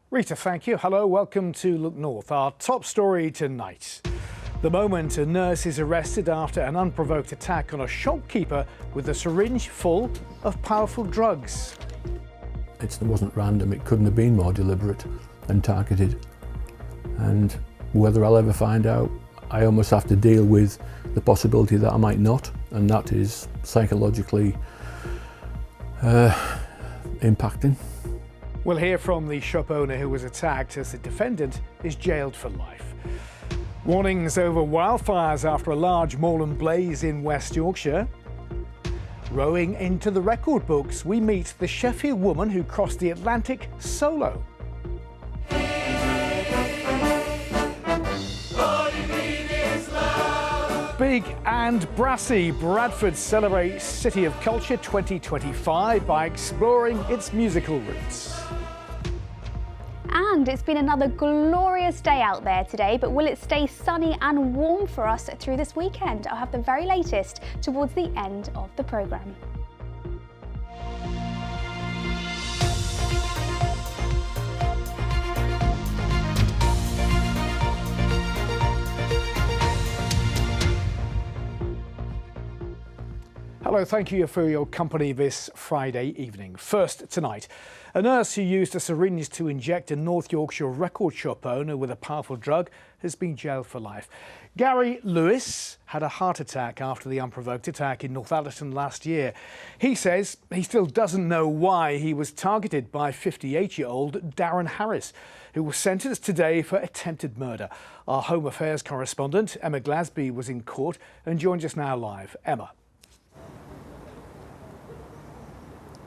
Rita, thank you. Hello, welcome to Look North. Our top story tonight. The moment a nurse is arrested after an unprovoked attack on a shopkeeper with a syringe full of powerful drugs. It wasn't random, it couldn't have been more deliberate and targeted. And whether I'll ever find out, I almost have to deal with the possibility that I might not, and that is psychologically impacting. We'll hear from the shop owner who was attacked as the defendant is jailed for life. Warnings over wildfires after a large Moorland blaze in West Yorkshire. Rowing into the record books, we meet the Sheffield woman who crossed the Atlantic solo. Big and brassy, Bradford celebrates City of Culture 2025 by exploring its musical roots. And it's been another glorious day out there today, but will it stay sunny and warm for us through this weekend? I'll have the very latest towards the end of the programme. Hello, thank you for your company this Friday evening. First tonight, a nurse who used a syringe to inject a North Yorkshire record shop owner with a powerful drug has been jailed for life. Gary Lewis had a heart attack after the unprovoked attack in Northallerton last year. He says he still doesn't know why he was targeted by 58-year-old Darren Harris, who was sentenced today for attempted murder. Our Home Affairs correspondent, Emma Glasby, was in court and joins us now live. Emma.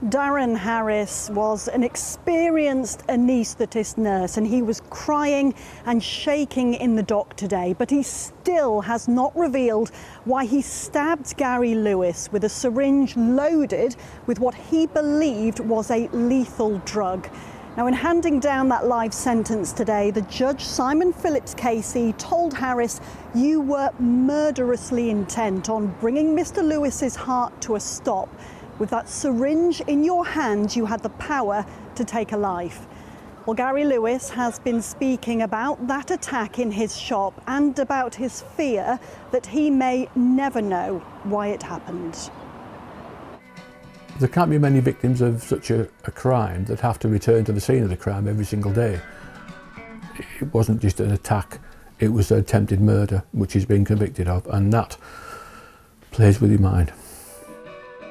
Darren Harris was an experienced anaesthetist nurse and he was crying and shaking in the dock today, but he still has not revealed why he stabbed Gary Lewis with a syringe loaded with what he believed was a lethal drug. Now, in handing down that life sentence today, the judge, Simon Phillips Casey, told Harris, "You were murderously intent on bringing Mr. Lewis's heart to a stop. With that syringe in your hand, you had the power to take a life." Well, Gary Lewis has been speaking about that attack in his shop and about his fear that he may never know why it happened. There can't be many victims of such a crime that have to return to the scene of the crime every single day. It wasn't just an attack, it was attempted murder, which he's been convicted of, and that plays with your mind.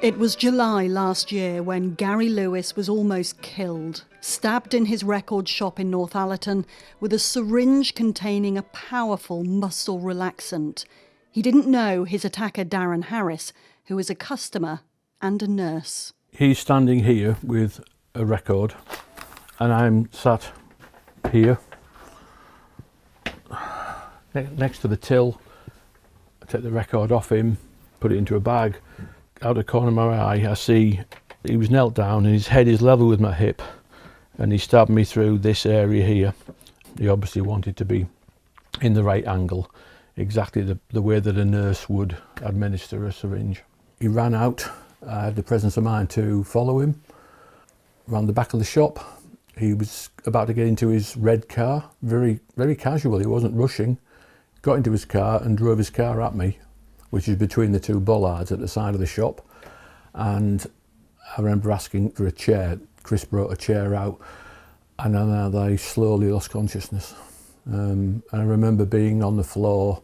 It was July last year when Gary Lewis was almost killed, stabbed in his record shop in Northallerton with a syringe containing a powerful muscle relaxant. He didn't know his attacker Darren Harris, who was a customer and a nurse. He's standing here with a record and I'm sat here next to the till. I take the record off him, put it into a bag. Out of the corner of my eye, I see he was knelt down and his head is level with my hip and he stabbed me through this area here. He obviously wanted to be in the right angle, exactly the way that a nurse would administer a syringe. He ran out. I had the presence of mind to follow him. Around the back of the shop, he was about to get into his red car, very, very casual. He wasn't rushing. Got into his car and drove his car at me, which is between the two bollards at the side of the shop. And I remember asking for a chair. Chris brought a chair out and then I slowly lost consciousness. And I remember being on the floor,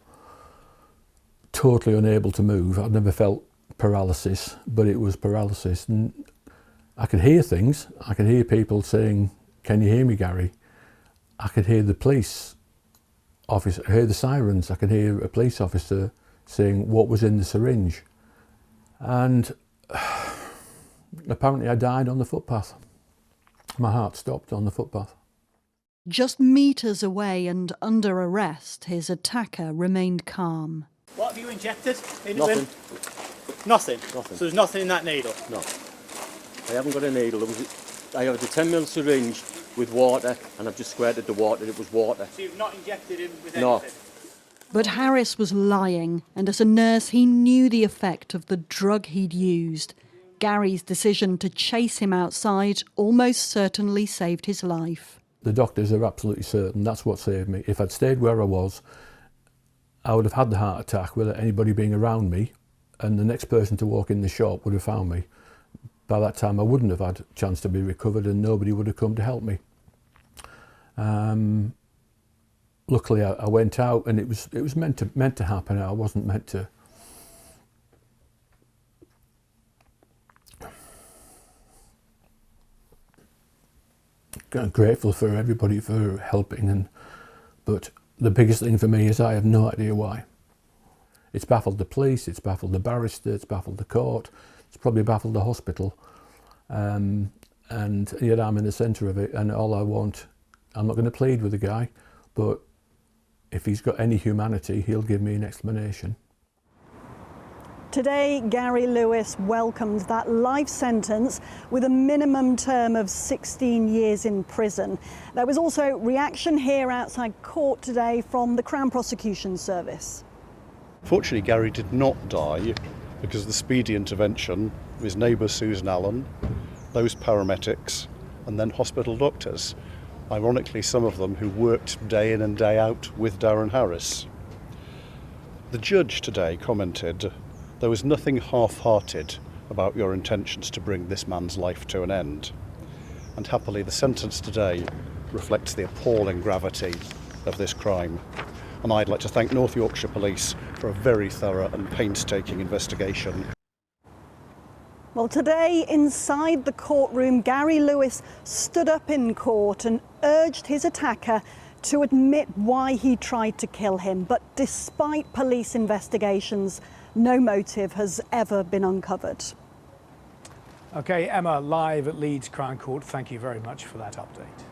totally unable to move. I'd never felt paralysis, but it was paralysis. And I could hear things. I could hear people saying, "Can you hear me, Gary?" I could hear the police officer, I heard the sirens. I could hear a police officer saying what was in the syringe. And apparently I died on the footpath. My heart stopped on the footpath. Just metres away and under arrest, his attacker remained calm. What have you injected into Nothing. him? Nothing? Nothing. So there's nothing in that needle? No. I haven't got a needle. I have a 10ml syringe with water and I've just squirted the water. It was water. So you've not injected him with No. anything? But Harris was lying, and as a nurse he knew the effect of the drug he'd used. Gary's decision to chase him outside almost certainly saved his life. the doctors are absolutely certain that's what saved me. If I'd stayed where I was, I would have had the heart attack without anybody being around me, and the next person to walk in the shop would have found me. By that time I wouldn't have had a chance to be recovered and nobody would have come to help me. Luckily I went out, and it was meant to happen. I wasn't meant to. I'm grateful for everybody for helping, but the biggest thing for me is I have no idea why. It's baffled the police, it's baffled the barrister, it's baffled the court, it's probably baffled the hospital, and yet I'm in the centre of it, and all I want, I'm not going to plead with the guy, but if he's got any humanity, he'll give me an explanation. Today, Gary Lewis welcomed that life sentence with a minimum term of 16 years in prison. There was also reaction here outside court today from the Crown Prosecution Service. Fortunately, Gary did not die because of the speedy intervention of his neighbour Susan Allen, those paramedics, and then hospital doctors. Ironically, some of them who worked day in and day out with Darren Harris. The judge today commented, "There was nothing half-hearted about your intentions to bring this man's life to an end." And happily, the sentence today reflects the appalling gravity of this crime. And I'd like to thank North Yorkshire Police for a very thorough and painstaking investigation. Well, today, inside the courtroom, Gary Lewis stood up in court and urged his attacker to admit why he tried to kill him. But despite police investigations, no motive has ever been uncovered. OK, Emma, live at Leeds Crown Court, thank you very much for that update.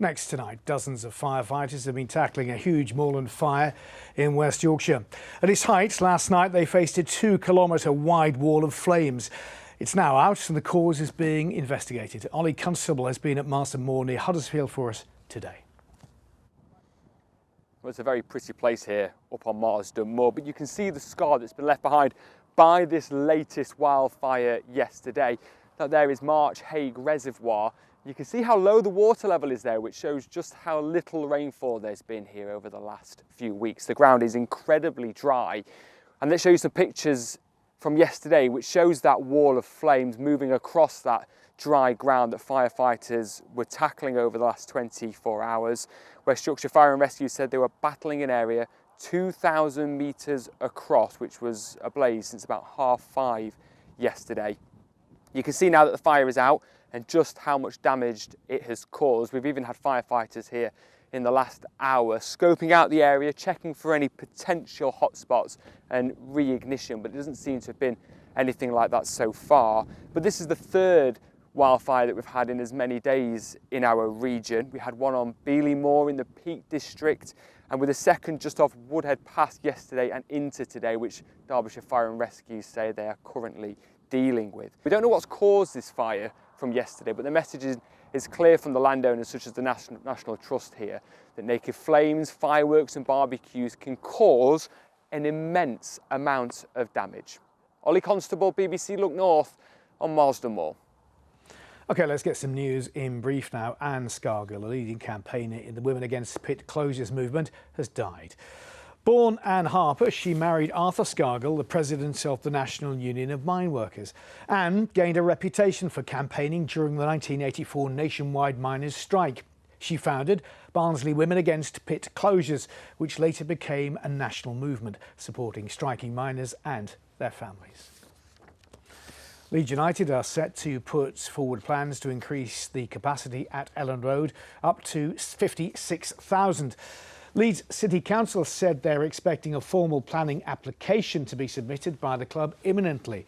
Next tonight, dozens of firefighters have been tackling a huge moorland fire in West Yorkshire. At its height last night, they faced a 2-kilometre wide wall of flames. It's now out and the cause is being investigated. Ollie Constable has been at Marston Moor near Huddersfield for us today. Well, it's a very pretty place here up on Marston Moor, but you can see the scar that's been left behind by this latest wildfire yesterday. Now there is March Hague Reservoir. You can see how low the water level is there, which shows just how little rainfall there's been here over the last few weeks. The ground is incredibly dry, and let's show you some pictures from yesterday which shows that wall of flames moving across that dry ground that firefighters were tackling over the last 24 hours. West Yorkshire Fire and Rescue said they were battling an area 2,000 metres across, which was ablaze since about 5:30 yesterday. You can see now that the fire is out and just how much damage it has caused. We've even had firefighters here in the last hour scoping out the area, checking for any potential hotspots and re-ignition, but it doesn't seem to have been anything like that so far. But this is the third wildfire that we've had in as many days in our region. We had one on Beeley Moor in the Peak District, and with a second just off Woodhead Pass yesterday and into today, which Derbyshire Fire and Rescue say they are currently dealing with. We don't know what's caused this fire from yesterday, but the message is clear from the landowners such as the National Trust here, that naked flames, fireworks and barbecues can cause an immense amount of damage. Ollie Constable, BBC Look North on Marston Moor. OK, let's get some news in brief now. Anne Scargill, a leading campaigner in the Women Against Pit Closures movement, has died. Born Anne Harper, she married Arthur Scargill, the president of the National Union of Mine Workers. Anne gained a reputation for campaigning during the 1984 nationwide miners' strike. She founded Barnsley Women Against Pit Closures, which later became a national movement supporting striking miners and their families. Leeds United are set to put forward plans to increase the capacity at Ellen Road up to 56,000. Leeds City Council said they're expecting a formal planning application to be submitted by the club imminently.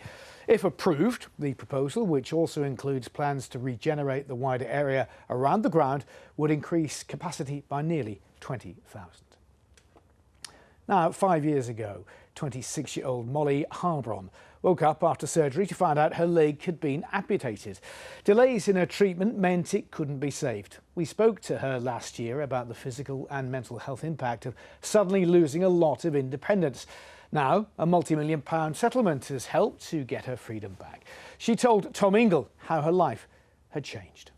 If approved, the proposal, which also includes plans to regenerate the wider area around the ground, would increase capacity by nearly 20,000. Now, 5 years ago, 26-year-old Molly Harbron woke up after surgery to find out her leg had been amputated. Delays in her treatment meant it couldn't be saved. We spoke to her last year about the physical and mental health impact of suddenly losing a lot of independence. Now, a multi-million-pound settlement has helped to get her freedom back. She told Tom Ingle how her life had changed.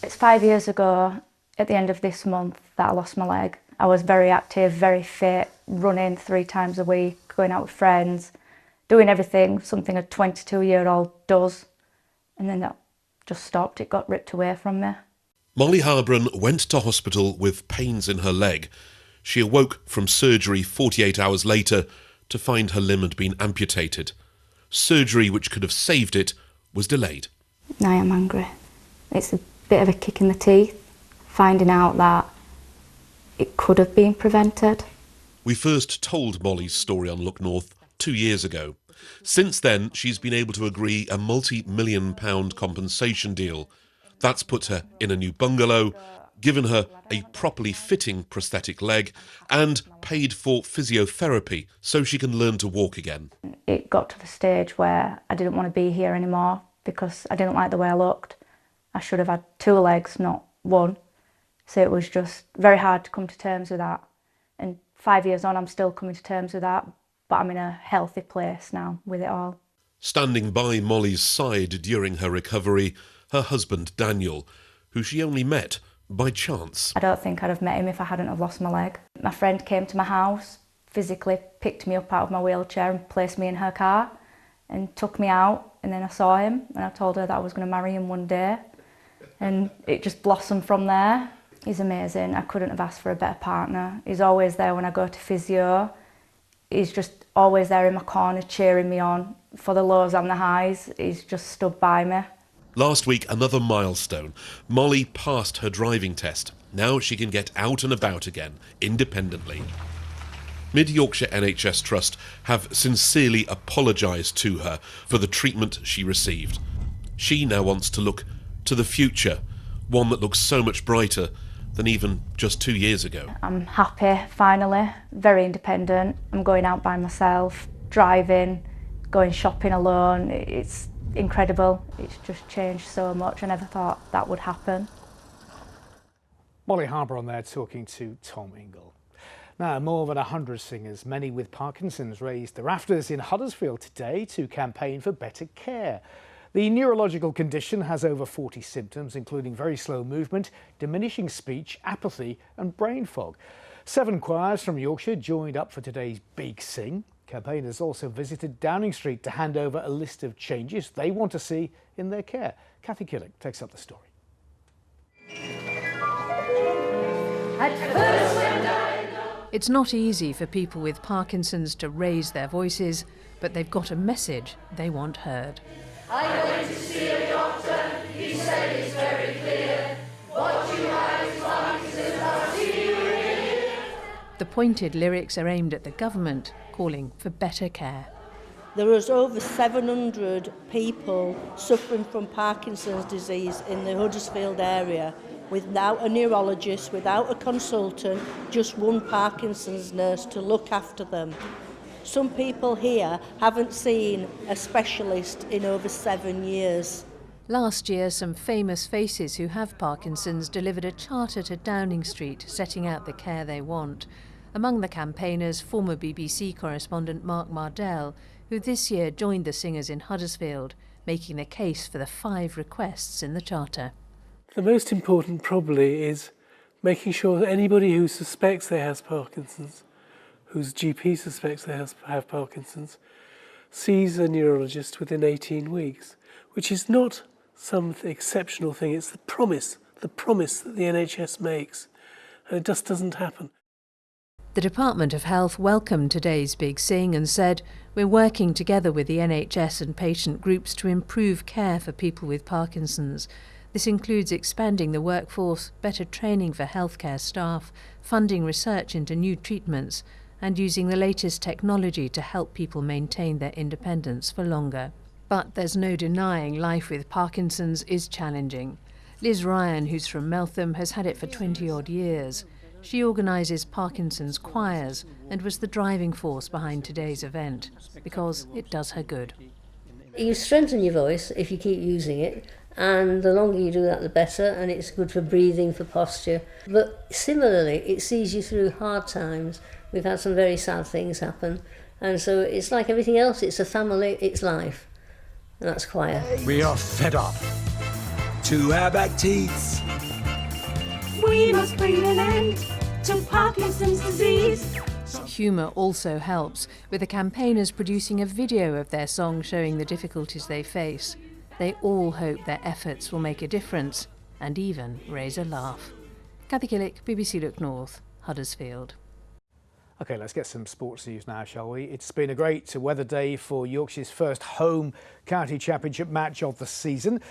It's 5 years ago, at the end of this month, that I lost my leg. I was very active, very fit, running 3 times a week, going out with friends, doing everything, something a 22-year-old does. And then that just stopped, it got ripped away from me. Molly Harbron went to hospital with pains in her leg. She awoke from surgery 48 hours later to find her limb had been amputated. Surgery which could have saved it was delayed. Now I'm angry. It's a bit of a kick in the teeth, finding out that it could have been prevented. We first told Molly's story on Look North 2 years ago. Since then, she's been able to agree a multi-million-pound compensation deal. That's put her in a new bungalow, given her a properly fitting prosthetic leg, and paid for physiotherapy so she can learn to walk again. It got to the stage where I didn't want to be here anymore because I didn't like the way I looked. I should have had 2 legs, not 1. So it was just very hard to come to terms with that. And 5 years on, I'm still coming to terms with that, but I'm in a healthy place now with it all. Standing by Molly's side during her recovery, her husband Daniel, who she only met by chance. I don't think I'd have met him if I hadn't have lost my leg. My friend came to my house, physically picked me up out of my wheelchair and placed me in her car and took me out, and then I saw him and I told her that I was going to marry him one day, and it just blossomed from there. He's amazing. I couldn't have asked for a better partner. He's always there when I go to physio. He's just always there in my corner cheering me on for the lows and the highs. He's just stood by me. Last week, another milestone. Molly passed her driving test. Now she can get out and about again, independently. Mid Yorkshire NHS Trust have sincerely apologised to her for the treatment she received. She now wants to look to the future, one that looks so much brighter than even just 2 years ago. I'm happy, finally, very independent. I'm going out by myself, driving, going shopping alone. It's incredible. It's just changed so much. I never thought that would happen. Molly Harbron there talking to Tom Ingle. Now, more than 100 singers, many with Parkinson's, raised the rafters in Huddersfield today to campaign for better care. The neurological condition has over 40 symptoms, including very slow movement, diminishing speech, apathy and brain fog. 7 choirs from Yorkshire joined up for today's Big Sing. Campaigners also visited Downing Street to hand over a list of changes they want to see in their care. Kathy Killick takes up the story. It's not easy for people with Parkinson's to raise their voices, but they've got a message they want heard. I went to see a doctor, he said it's very clear. What you have is Parkinson's, I'll see you here. The pointed lyrics are aimed at the government, calling for better care. There is over 700 people suffering from Parkinson's disease in the Huddersfield area without a neurologist, without a consultant, just one Parkinson's nurse to look after them. Some people here haven't seen a specialist in over 7 years. Last year, some famous faces who have Parkinson's delivered a charter to Downing Street setting out the care they want. Among the campaigners, former BBC correspondent Mark Mardell, who this year joined the singers in Huddersfield, making the case for the 5 requests in the charter. The most important probably is making sure that anybody who suspects they have Parkinson's, whose GP suspects they have Parkinson's, sees a neurologist within 18 weeks, which is not some exceptional thing. It's the promise that the NHS makes, and it just doesn't happen. The Department of Health welcomed today's Big Sing and said, "We're working together with the NHS and patient groups to improve care for people with Parkinson's. This includes expanding the workforce, better training for healthcare staff, funding research into new treatments, and using the latest technology to help people maintain their independence for longer." But there's no denying life with Parkinson's is challenging. Liz Ryan, who's from Meltham, has had it for 20-odd years. She organises Parkinson's choirs and was the driving force behind today's event, because it does her good. You strengthen your voice if you keep using it, and the longer you do that, the better, and it's good for breathing, for posture. But similarly, it sees you through hard times. We've had some very sad things happen, and so it's like everything else, it's a family, it's life, and that's choir. We are fed up. to our back teeth. We must bring an end to Parkinson's disease. Humour also helps, with the campaigners producing a video of their song showing the difficulties they face. They all hope their efforts will make a difference and even raise a laugh. Cathy Gillick, BBC Look North, Huddersfield. OK, let's get some sports news now, shall we? It's been a great weather day for Yorkshire's first home county championship match of the season.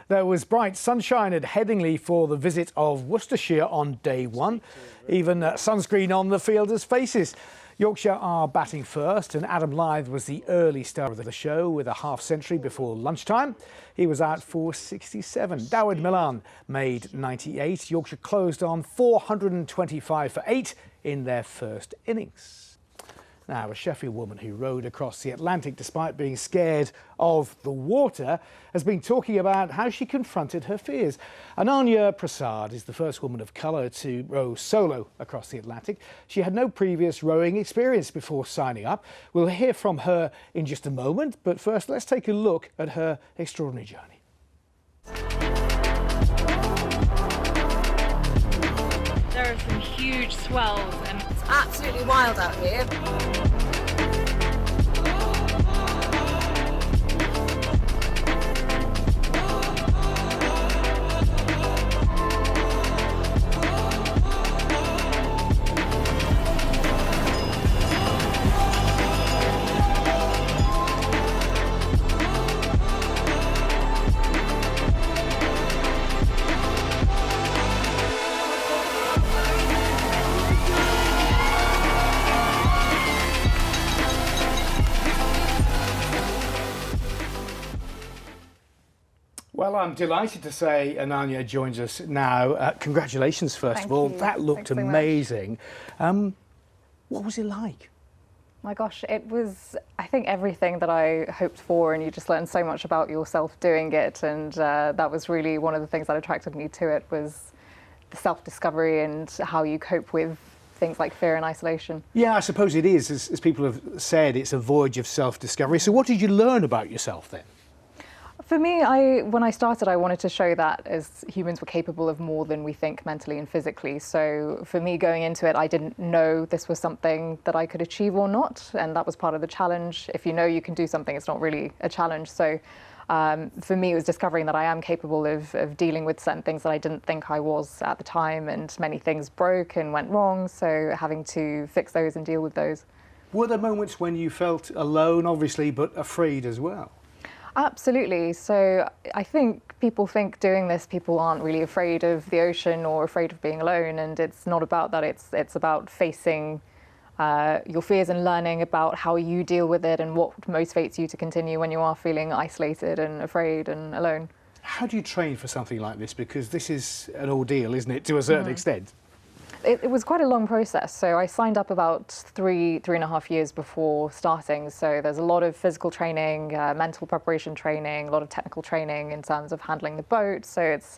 There was bright sunshine at Headingley for the visit of Worcestershire on day one. Even sunscreen on the fielders' faces. Yorkshire are batting first, and Adam Lyth was the early star of the show with a half-century before lunchtime. He was out for 67. Dawid Milan made 98. Yorkshire closed on 425 for 8 in their first innings. Now, a Sheffield woman who rowed across the Atlantic despite being scared of the water has been talking about how she confronted her fears. Ananya Prasad is the first woman of colour to row solo across the Atlantic. She had no previous rowing experience before signing up. We'll hear from her in just a moment, but first let's take a look at her extraordinary journey. There are some huge swells and it's absolutely wild out here. Well, I'm delighted to say Ananya joins us now. Congratulations, first of all. That looked amazing. What was it like? My gosh, it was, I think, everything that I hoped for, and you just learn so much about yourself doing it, and that was really one of the things that attracted me to it, was the self-discovery and how you cope with things like fear and isolation. Yeah, I suppose it is. As people have said, it's a voyage of self-discovery. So what did you learn about yourself then? For me, when I started, I wanted to show that as humans were capable of more than we think mentally and physically. So for me, going into it, I didn't know this was something that I could achieve or not. And that was part of the challenge. If you know you can do something, it's not really a challenge. So for me, it was discovering that I am capable of dealing with certain things that I didn't think I was at the time. And many things broke and went wrong. So having to fix those and deal with those. Were there moments when you felt alone, obviously, but afraid as well? Absolutely. So I think people think doing this, people aren't really afraid of the ocean or afraid of being alone. And it's not about that. It's about facing your fears and learning about how you deal with it and what motivates you to continue when you are feeling isolated and afraid and alone. How do you train for something like this? Because this is an ordeal, isn't it, to a certain extent? It was quite a long process. So I signed up about three and a half years before starting. So there's a lot of physical training, mental preparation training, a lot of technical training in terms of handling the boat. So it's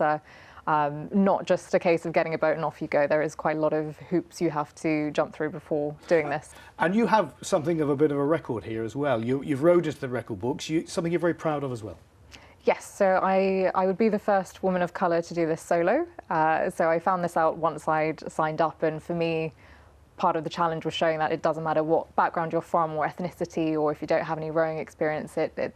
not just a case of getting a boat and off you go. There is quite a lot of hoops you have to jump through before doing this. And you have something of a bit of a record here as well. You've rowed into the record books, something you're very proud of as well. Yes, so I would be the first woman of colour to do this solo. So I found this out once I'd signed up, and for me, part of the challenge was showing that it doesn't matter what background you're from or ethnicity, or if you don't have any rowing experience, it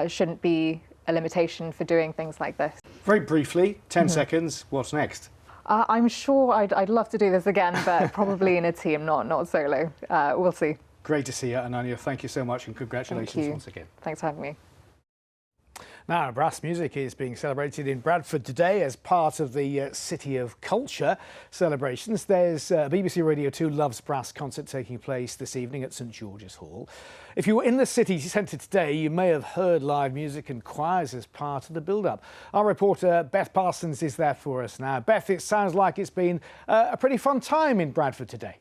shouldn't be a limitation for doing things like this. Very briefly, 10 seconds, what's next? I'm sure I'd love to do this again, but probably in a team, not solo. We'll see. Great to see you, Ananya. Thank you so much, and congratulations once again. Thanks for having me. Now, brass music is being celebrated in Bradford today as part of the City of Culture celebrations. There's a BBC Radio 2 Loves Brass concert taking place this evening at St George's Hall. If you were in the city centre today, you may have heard live music and choirs as part of the build-up. Our reporter Beth Parsons is there for us now. Beth, it sounds like it's been a pretty fun time in Bradford today.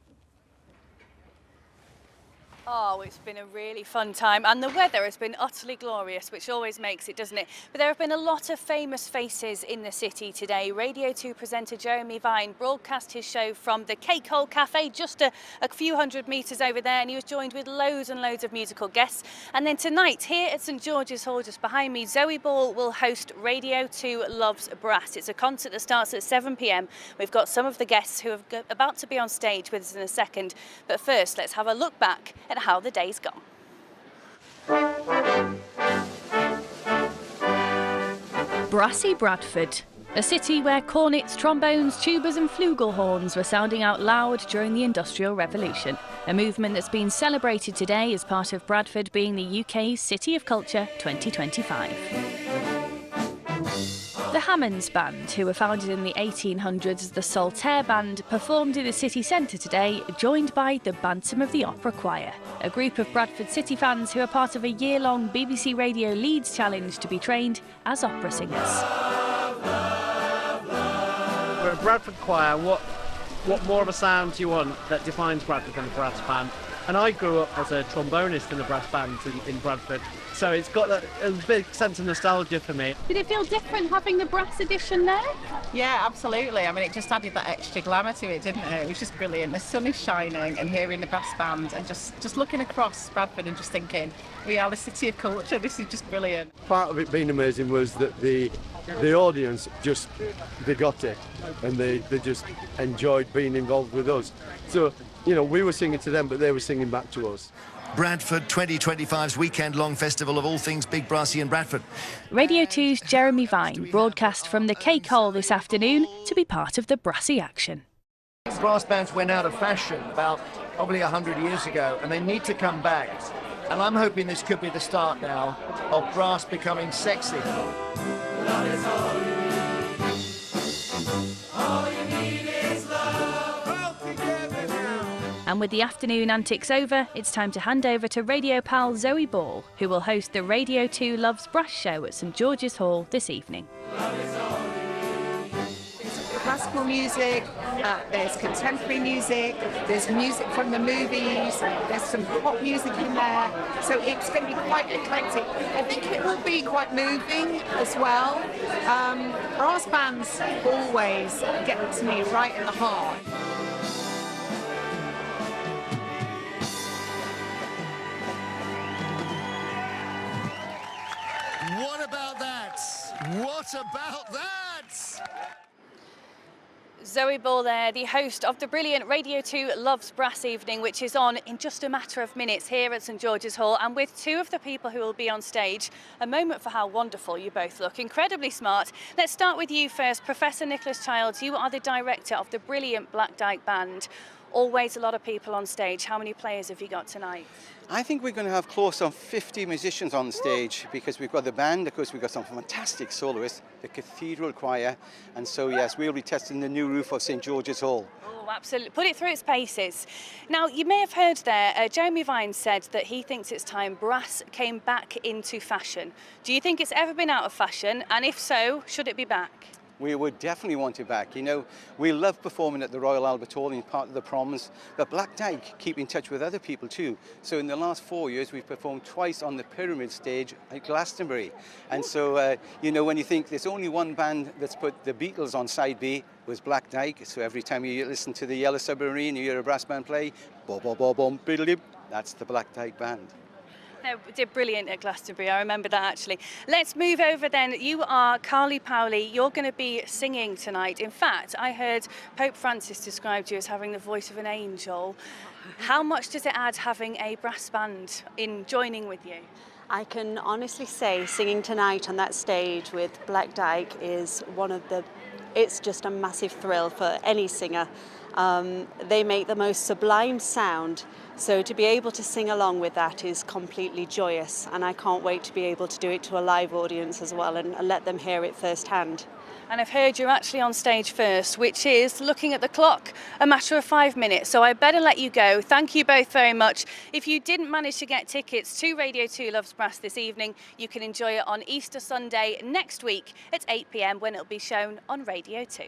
Oh, it's been a really fun time, and the weather has been utterly glorious, which always makes it, doesn't it? But there have been a lot of famous faces in the city today. Radio 2 presenter Jeremy Vine broadcast his show from the Cake Hole Cafe just a few hundred metres over there, and he was joined with loads and loads of musical guests. And then tonight, here at St George's Hall, just behind me, Zoe Ball will host Radio 2 Loves Brass. It's a concert that starts at 7 p.m. We've got some of the guests who are about to be on stage with us in a second. But first, let's have a look back at how the day's gone. Brassy Bradford, a city where cornets, trombones, tubas and flugelhorns were sounding out loud during the Industrial Revolution, a movement that's been celebrated today as part of Bradford being the UK's City of Culture 2025. The Hammonds Band, who were founded in the 1800s as the Saltaire Band, performed in the city centre today, joined by the Bantam of the Opera Choir, a group of Bradford City fans who are part of a year-long BBC Radio Leeds challenge to be trained as opera singers. We're a Bradford choir. What more of a sound do you want that defines Bradford than a brass band? And I grew up as a trombonist in a brass band in Bradford, so it's got a big sense of nostalgia for me. Did it feel different having the brass edition there? Yeah, absolutely. I mean, it just added that extra glamour to it, didn't it? It was just brilliant. The sun is shining and hearing the brass band and just looking across Bradford and just thinking, we are the city of culture, this is just brilliant. Part of it being amazing was that the audience they got it and they just enjoyed being involved with us. So, you know, we were singing to them, but they were singing back to us. Bradford 2025's weekend-long festival of all things big brassy in Bradford. Radio 2's Jeremy Vine broadcast from the Cake Hole this afternoon to be part of the brassy action. Brass bands went out of fashion about probably 100 years ago, and they need to come back. And I'm hoping this could be the start now of brass becoming sexy. And with the afternoon antics over, it's time to hand over to radio pal Zoe Ball, who will host the Radio 2 Loves Brass show at St George's Hall this evening. Classical music, there's contemporary music, there's music from the movies, there's some pop music in there, so it's going to be quite eclectic. I think it will be quite moving as well. Brass bands always get to me right in the heart. What about that? What about that? Zoe Ball there, the host of the brilliant Radio 2 Loves Brass evening, which is on in just a matter of minutes here at St George's Hall, and with two of the people who will be on stage. A moment for how wonderful you both look, incredibly smart. Let's start with you first, Professor Nicholas Childs. You are the director of the brilliant Black Dyke Band. Always a lot of people on stage. How many players have you got tonight? I think we're going to have close on 50 musicians on stage, because we've got the band, of course we've got some fantastic soloists, the cathedral choir, and so yes, we'll be testing the new roof of St George's Hall. Oh, absolutely. Put it through its paces. Now, you may have heard there, Jeremy Vine said that he thinks it's time brass came back into fashion. Do you think it's ever been out of fashion? And if so, should it be back? We would definitely want it back. You know, we love performing at the Royal Albert Hall in part of the proms, but Black Dyke keep in touch with other people too. So in the last 4 years, we've performed twice on the Pyramid stage at Glastonbury. And so, you know, when you think there's only one band that's put the Beatles on side B, was Black Dyke. So every time you listen to the Yellow Submarine, you hear a brass band play, bom, bom, bom, bom, biddle-dip, that's the Black Dyke Band. They did brilliant at Glastonbury, I remember that actually. Let's move over then. You are Carly Powley, you're going to be singing tonight. In fact, I heard Pope Francis described you as having the voice of an angel. How much does it add having a brass band in joining with you? I can honestly say singing tonight on that stage with Black Dyke is it's just a massive thrill for any singer. They make the most sublime sound, so to be able to sing along with that is completely joyous, and I can't wait to be able to do it to a live audience as well and let them hear it firsthand. And I've heard you're actually on stage first, which is, looking at the clock, a matter of 5 minutes, so I better let you go. Thank you both very much. If you didn't manage to get tickets to Radio 2 Loves Brass this evening, you can enjoy it on Easter Sunday next week at 8 p.m. when it'll be shown on Radio 2.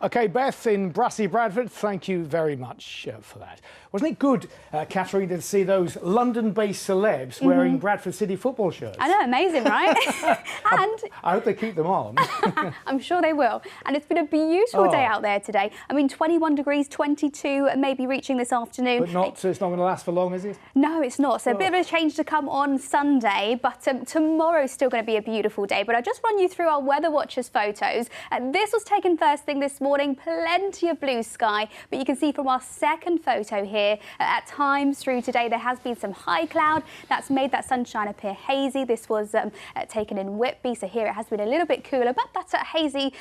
OK, Beth in Brassy, Bradford, thank you very much for that. Wasn't it good, Catherine, to see those London-based celebs wearing Bradford City football shirts? I know, amazing, right? And I hope they keep them on. I'm sure they will. And it's been a beautiful day out there today. I mean, 21 degrees, 22, maybe reaching this afternoon. But not, it's not going to last for long, is it? No, it's not. So a bit of a change to come on Sunday, but tomorrow's still going to be a beautiful day. But I'll just run you through our Weather Watchers photos. This was taken first thing this morning, plenty of blue sky. But you can see from our second photo here, at times through today, there has been some high cloud that's made that sunshine appear hazy. This was taken in Whitby, so here it has been a little bit cooler, but that hazy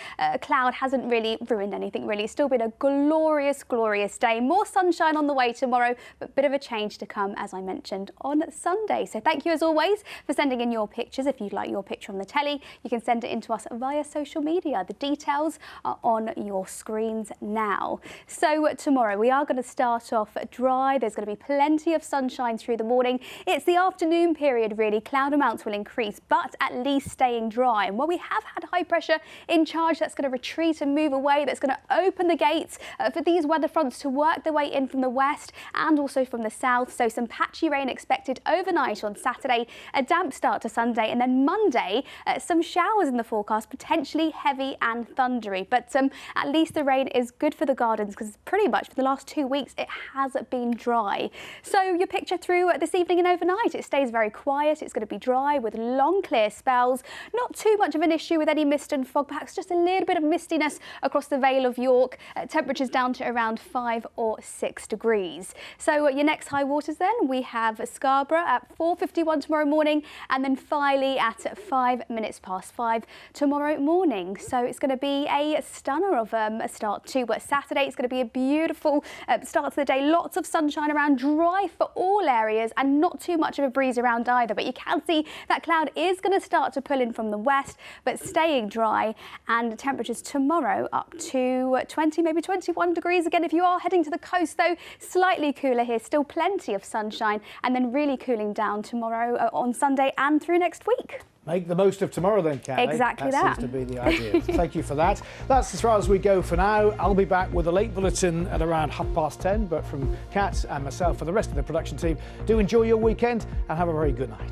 cloud hasn't really ruined anything, really. It's still been a glorious, glorious day. More sunshine on the way tomorrow, but a bit of a change to come, as I mentioned, on Sunday. So thank you, as always, for sending in your pictures. If you'd like your picture on the telly, you can send it in to us via social media. The details are on your screens now. So tomorrow, we are going to start off dry. There's going to be plenty of sunshine through the morning. It's the afternoon period, really. Cloud amounts will increase, but at least staying dry. And while we have had high pressure in charge, that's going to retreat and move away. That's going to open the gates for these weather fronts to work their way in from the west and also from the south. So some patchy rain expected overnight on Saturday, a damp start to Sunday, and then Monday, some showers in the forecast, potentially heavy and thundery. But at least the rain is good for the gardens because pretty much for the last 2 weeks it has been dry. So your picture through this evening and overnight, it stays very quiet. It's going to be dry with long clear spells. Not too much of an issue with any mist and fog, perhaps just a little bit of mistiness across the Vale of York. Temperatures down to around 5 or 6 degrees. So your next high waters then, we have Scarborough at 4:51 tomorrow morning, and then Filey at 5 minutes past 5 tomorrow morning. So it's going to be a stunner of a start to Saturday. It's going to be a beautiful start to the day. Lots of sunshine around, dry for all areas, and not too much of a breeze around either. But you can see that cloud is going to start to pull in from the west, but staying dry, and temperatures tomorrow up to 20, maybe 21 degrees. Again, if you are heading to the coast, though, slightly cooler here, still plenty of sunshine, and then really cooling down tomorrow on Sunday and through next week. Make the most of tomorrow then, Kat. Exactly that. Seems to be the idea. Thank you for that. That's as far as we go for now. I'll be back with a late bulletin at around 10:30, but from Kat and myself and the rest of the production team, do enjoy your weekend and have a very good night.